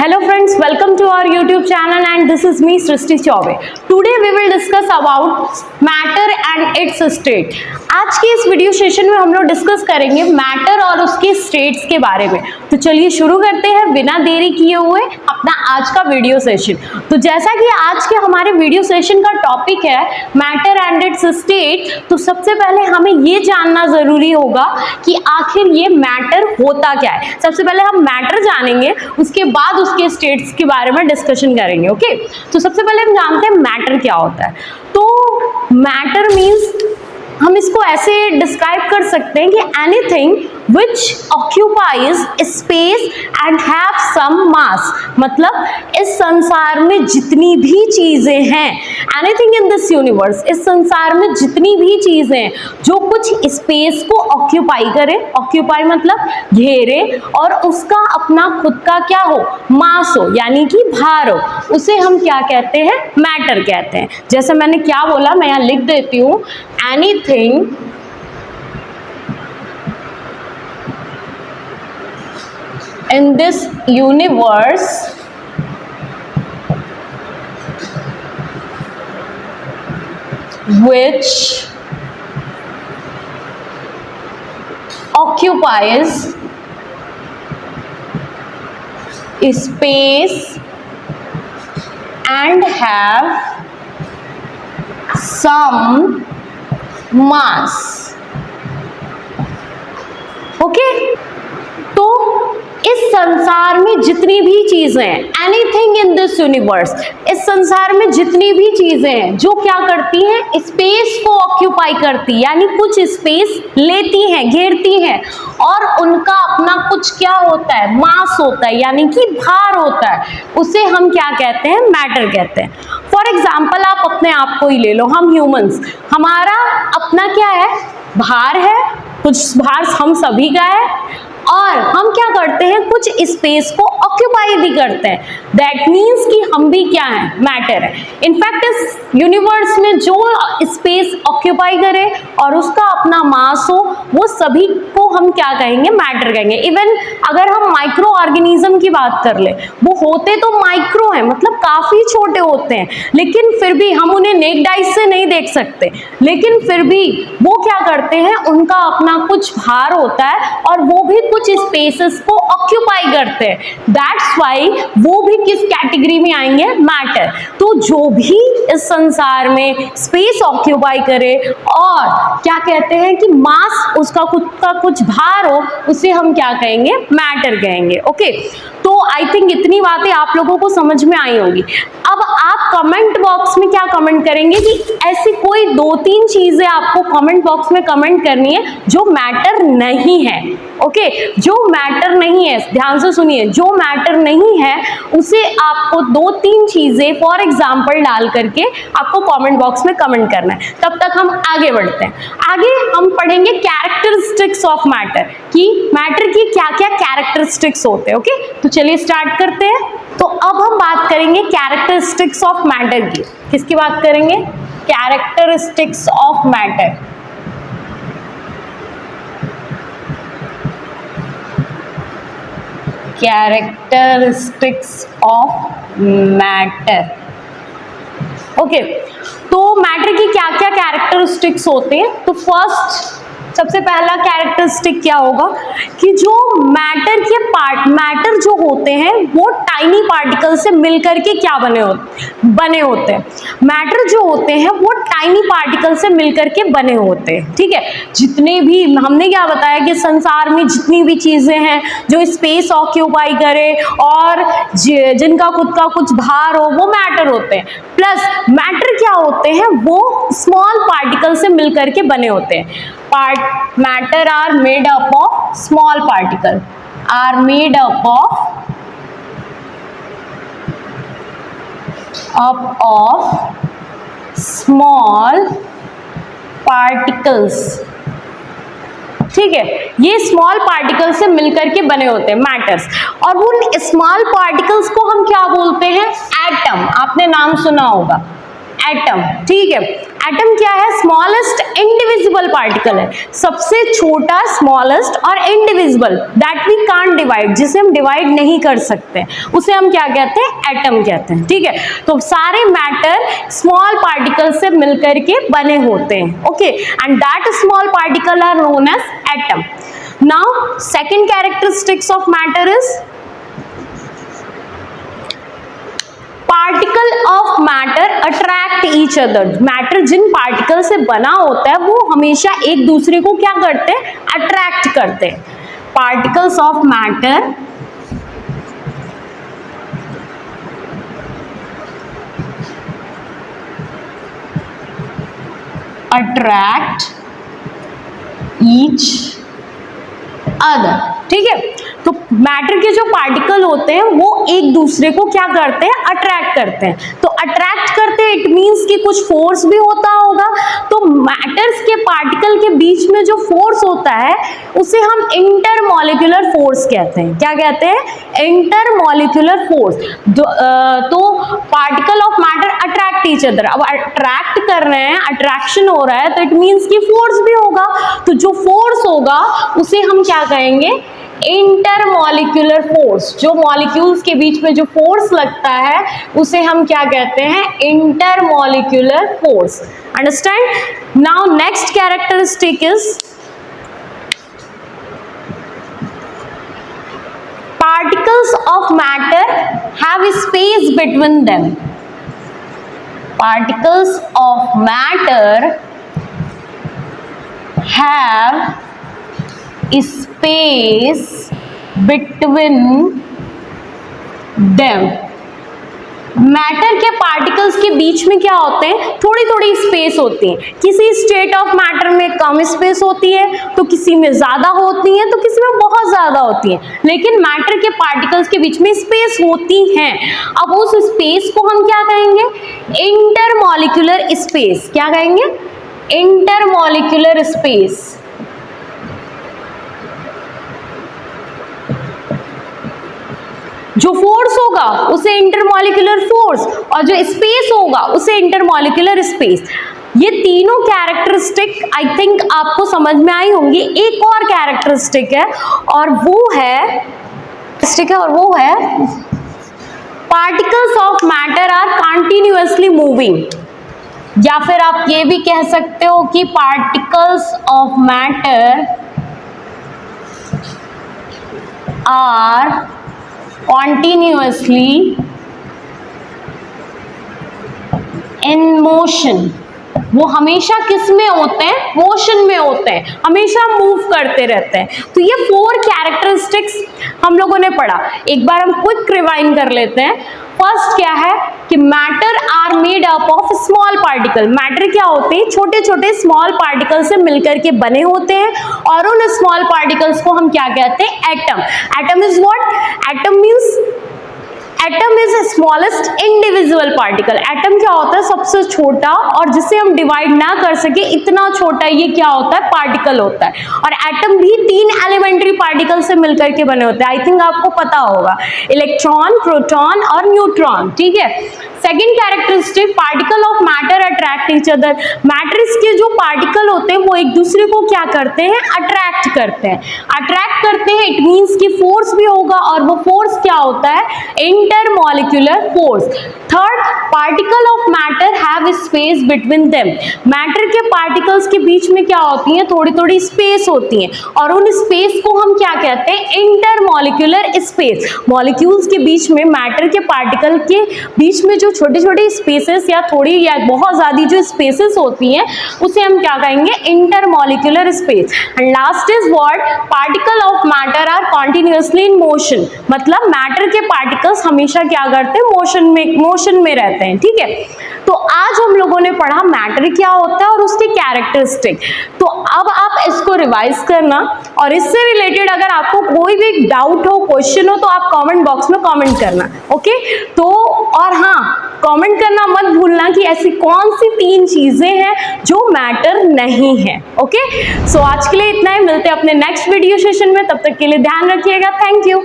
Hello friends, welcome to our YouTube channel and this is me Srishti Chaube. Today we will discuss about matter and its state. आज के इस video session में हम लोग discuss करेंगे matter और उसके स्टेट्स के बारे में। तो चलिए शुरू करते हैं बिना देरी किए हुए अपना आज का वीडियो सेशन। तो जैसा कि आज के हमारे वीडियो सेशन का टॉपिक है मैटर एंड इट्स स्टेट, तो सबसे पहले हमें ये जानना जरूरी होगा कि आखिर ये मैटर होता क्या है। सबसे पहले हम मैटर जानेंगे, उसके बाद उसके स्टेट्स के बारे में डिस्कशन करेंगे। ओके, तो सबसे पहले हम जानते हैं मैटर क्या होता है। तो मैटर मीन्स हम इसको ऐसे डिस्क्राइब कर सकते हैं कि anything which occupies space and have some mass, मतलब इस संसार में जितनी भी चीजें हैं, एनीथिंग इन दिस यूनिवर्स, इस संसार में जितनी भी चीजें हैं जो कुछ स्पेस को ऑक्यूपाई करे, ऑक्यूपाई मतलब घेरे, और उसका अपना खुद का क्या हो, मास हो, यानी कि भार हो, उसे हम क्या कहते हैं, मैटर कहते हैं। जैसे मैंने क्या बोला, मैं यहाँ लिख देती हूँ, anything in this universe which occupies space and have some mass. Okay, तो इस संसार में जितनी भी चीजें हैं, एनीथिंग इन दिस यूनिवर्स, इस संसार में जितनी भी चीजें हैं जो क्या करती हैं, स्पेस को ऑक्यूपाई करती, यानी कुछ स्पेस लेती हैं, घेरती हैं, और उनका अपना कुछ क्या होता है, मास होता है, यानी कि भार होता है, उसे हम क्या कहते हैं, मैटर कहते हैं। फॉर एग्जाम्पल आप अपने आप को ही ले लो, हम ह्यूमंस, हमारा अपना क्या है, भार है, कुछ भार हम सभी का है, और हम क्या करते हैं, कुछ स्पेस को ऑक्यूपाई भी करते हैं। दैट मीन्स कि हम भी क्या है, मैटर है। इनफैक्ट इस यूनिवर्स में जो स्पेस ऑक्यूपाई करे और उसका अपना मास हो, वो सभी को हम क्या कहेंगे, मैटर कहेंगे। इवन अगर हम माइक्रो ऑर्गेनिज्म की बात कर ले, वो होते तो माइक्रो हैं, मतलब काफी छोटे होते हैं, लेकिन फिर भी हम उन्हें नेक्ड आइज से नहीं देख सकते, लेकिन फिर भी वो क्या करते हैं, उनका अपना कुछ भार होता है और वो भी कुछ स्पेसेस को ऑक्यूपाई करते हैं। दैट्स वाई वो भी किस कैटेगरी में आएंगे, मैटर। तो जो भी इस संसार में स्पेस ऑक्यूपाई करे और क्या कहते हैं कि मास, उसका खुद का कुछ भार हो, उसे हम क्या कहेंगे, मैटर कहेंगे। ओके, तो आई थिंक इतनी बातें आप लोगों को समझ में आई होंगी। अब आप कमेंट बॉक्स में क्या कमेंट करेंगे कि ऐसी कोई 2-3 चीजें आपको कमेंट बॉक्स में कमेंट करनी है जो मैटर नहीं है। ओके, जो मैटर नहीं है, ध्यान से सुनिए, जो मैटर नहीं है उसे आपको 2-3 चीजें फॉर एग्जाम्पल डाल करके आपको कमेंट बॉक्स में कमेंट करना है। तब तक हम आगे बढ़ते हैं। आगे हम पढ़ेंगे कैरेक्टरिस्टिक्स ऑफ मैटर, कि मैटर की क्या क्या कैरेक्टरिस्टिक्स होते हैं। ओके, तो चलिए स्टार्ट करते हैं। तो अब हम बात करेंगे कैरेक्टरिस्टिक्स ऑफ मैटर की। किसकी बात करेंगे, characteristics of matter. Characteristics of matter. Okay, तो मैटर की क्या क्या कैरेक्टरिस्टिक्स होते हैं। तो फर्स्ट, सबसे पहला कैरेक्टरिस्टिक क्या होगा कि जो मैटर के मैटर जो होते हैं वो टाइनी पार्टिकल से मिलकर के क्या बने होते हैं। मैटर जो होते हैं वो टाइनी पार्टिकल से मिलकर के बने होते हैं। ठीक है, जितने भी हमने क्या बताया कि संसार में जितनी भी चीजें हैं जो स्पेस ऑक्यूपाई करे और जिनका खुद का कुछ भार हो, वो मैटर होते हैं। प्लस मैटर क्या होते हैं, वो स्मॉल पार्टिकल से मिलकर के बने होते हैं। Matter are made up of small particle, are made up of small particles। ठीक है, ये स्मॉल पार्टिकल्स से मिलकर के बने होते हैं मैटर्स, और उन स्मॉल पार्टिकल्स को हम क्या बोलते हैं, एटम। आपने नाम सुना होगा, एटम, ठीक है। एटम क्या है? स्मॉलेस्ट इंडिविजिबल पार्टिकल है, सबसे छोटा स्मॉलेस्ट और indivisible, that we can't divide, जिसे हम डिवाइड नहीं कर सकते, उसे हम क्या कहते हैं? एटम कहते हैं, ठीक है। तो सारे मैटर स्मॉल पार्टिकल से मिलकर के बने होते हैं, okay, and that small particle are known as atom. Now second characteristics of matter is particle of matter attract each other. Matter जिन पार्टिकल से बना होता है वो हमेशा एक दूसरे को क्या करते हैं? अट्रैक्ट करते हैं। Particles of matter attract each other, ठीक है। तो मैटर के जो पार्टिकल होते हैं वो एक दूसरे को क्या करते हैं? अट्रैक्ट करते हैं। तो अट्रैक्ट करते हैं इट मीन्स कि कुछ फोर्स भी होता होगा। तो मैटर्स के पार्टिकल के बीच में जो फोर्स होता है उसे हम इंटरमॉलिक्यूलर फोर्स कहते हैं। क्या कहते हैं? Intermolecular force. तो particle of matter attract each other, अब अट्रैक्ट कर रहे हैं, अट्रैक्शन हो रहा है, तो इट मीन्स कि फोर्स भी होगा। तो जो फोर्स होगा उसे हम क्या कहेंगे? Intermolecular force. जो मॉलिक्यूल्स के बीच में जो फोर्स लगता है उसे हम क्या कहते हैं? Intermolecular force. Understand? Now next characteristic is particles of matter have space between them. Particles of matter have space between them. Matter के पार्टिकल्स के बीच में क्या होते हैं? थोड़ी थोड़ी स्पेस होती है। किसी स्टेट ऑफ मैटर में कम स्पेस होती है, तो किसी में ज्यादा होती है, तो किसी में बहुत ज्यादा होती है, लेकिन मैटर के पार्टिकल्स के बीच में स्पेस होती हैं। अब उस स्पेस को हम क्या कहेंगे? Intermolecular space. क्या कहेंगे? Intermolecular space. जो फोर्स होगा उसे इंटरमॉलिक्यूलर फोर्स, और जो स्पेस होगा उसे इंटरमॉलिक्यूलर स्पेस। ये तीनों कैरेक्टरिस्टिक आई थिंक आपको समझ में आई होंगी। एक और कैरेक्टरिस्टिक है और वो है particles of matter are continuously moving, या फिर आप ये भी कह सकते हो कि particles of matter are continuously in motion। वो हमेशा किस में होते हैं? मोशन में होते हैं, हमेशा मूव करते रहते हैं। तो ये 4 कैरेक्टरिस्टिक्स हम लोगों ने पढ़ा। एक बार हम क्विक रिवाइंड कर लेते हैं। फर्स्ट क्या है कि matter are made up of small particle. Matter क्या होते हैं? छोटे छोटे स्मॉल पार्टिकल से मिलकर के बने होते हैं, और उन स्मॉल पार्टिकल्स को हम क्या कहते हैं? Atom. Atom is what? Atom means atom is smallest individual particle. Atom क्या होता है? सबसे छोटा, और जिसे हम डिवाइड ना कर सके इतना छोटा ये क्या होता है? पार्टिकल होता है। और एटम भी 3 एलिमेंट्री पार्टिकल से मिलकर के बने होते हैं। आई थिंक आपको पता होगा, इलेक्ट्रॉन, प्रोटॉन और न्यूट्रॉन, ठीक है। Second characteristic, particle of matter attract each other. Matters के जो पार्टिकल होते हैं वो एक दूसरे को क्या करते हैं? अट्रैक्ट करते हैं। अट्रैक्ट करते हैं इट मीन्स कि फोर्स भी होगा, और वो फोर्स क्या होता है? Intermolecular force. Third, particle of matter have space between them. Matter के पार्टिकल्स के बीच में क्या होती है? थोड़ी थोड़ी स्पेस होती है, और उन स्पेस को हम क्या कहते हैं? Intermolecular space. मॉलिक्यूल्स के बीच में, मैटर के पार्टिकल के बीच में जो छोटी छोटी स्पेसेस या थोड़ी या बहुत ज्यादा जो स्पेसेस होती हैं उसे हम क्या कहेंगे? Intermolecular space. And last is what? Particle of matter are continuously in motion. मतलब मैटर के पार्टिकल्स हमेशा क्या करते हैं? मोशन में रहते हैं, ठीक है। तो आज हम लोगों ने पढ़ा मैटर क्या होता है और उसके कैरेक्टरिस्टिक। तो अब आप इसको रिवाइज करना, और इससे रिलेटेड अगर आपको कोई भी डाउट हो, क्वेश्चन हो, तो आप कमेंट बॉक्स में कमेंट करना, ओके। तो और हाँ, कमेंट करना मत भूलना कि ऐसी कौन सी 3 चीजें हैं जो मैटर नहीं है, ओके। सो आज के लिए इतना ही, मिलते हैं अपने नेक्स्ट वीडियो सेशन में। तब तक के लिए ध्यान रखिएगा। Thank you.